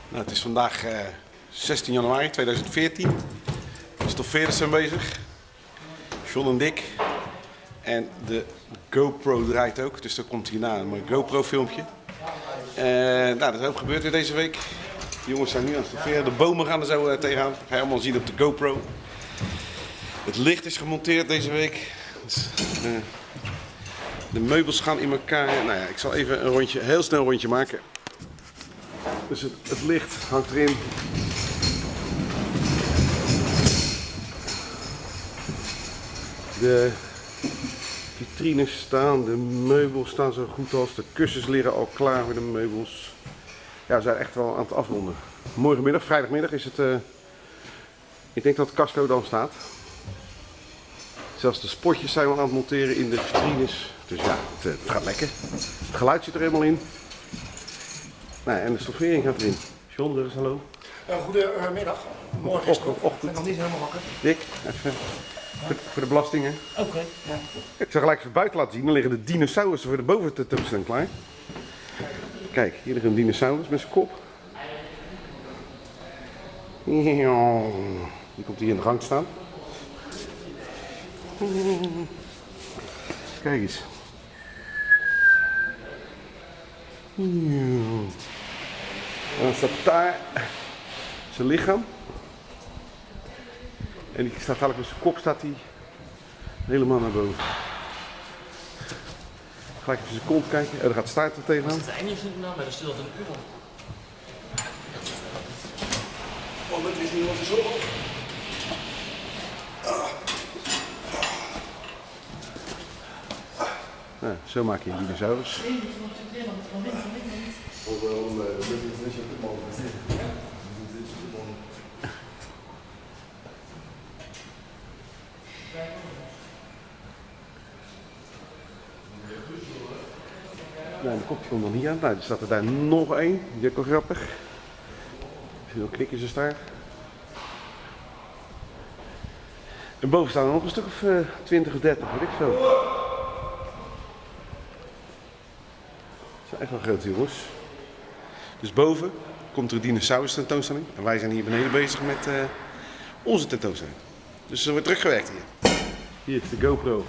Nou, het is vandaag 16 januari 2014. De stoffeerders zijn bezig. John en Dick. En de GoPro draait ook, dus er komt hierna een mooi GoPro filmpje. Nou, er is ook gebeurd weer deze week. De jongens zijn nu aan het stofferen. De bomen gaan er zo tegenaan. Dat ga je allemaal zien op de GoPro. Het licht is gemonteerd deze week. Dus, de meubels gaan in elkaar. Nou ja, ik zal even een rondje, heel snel een rondje maken. Dus het licht hangt erin. De vitrines staan, de meubels staan zo goed als, de kussens liggen al klaar voor de meubels. Ja, we zijn echt wel aan het afronden. Morgenmiddag, vrijdagmiddag is het, ik denk dat het Casco dan staat. Zelfs de spotjes zijn we aan het monteren in de vitrines. Dus ja, het gaat lekker. Het geluid zit er helemaal in. Nou, en de stoffering gaat erin. John, dus hallo. Goedemiddag. Morgen is het ochtend. Ik ben nog niet helemaal wakker. Dick, even voor de belastingen. Oké. Ja. Ik zal gelijk even buiten laten zien. Dan liggen de dinosaurussen voor de bovententoonstelling klaar. Kijk, hier ligt een dinosaurus met zijn kop. Die komt hier in de gang te staan. Kijk eens. En dan staat daar zijn lichaam. En die staat eigenlijk met zijn kop staat hij helemaal naar boven. Gelijk even zijn kont kijken. Oh, daar gaat staart er tegenaan. Het einde is niet nou, maar dat is still een uur. Oh, dat is niet wat verzorgd. Nou, zo maak je een dinosaurus. Nou, de kopje komt dan hier aan. Nou, er staat er daar nog één. Die is ook wel grappig. Dan knikken ze staart. En boven staan er nog een stuk of 20 of 30, weet ik veel. Dat zijn echt wel grote jongens. Dus boven komt er een dinosaurus tentoonstelling. En wij zijn hier beneden bezig met onze tentoonstelling. Dus er wordt druk gewerkt hier. Hier is de GoPro.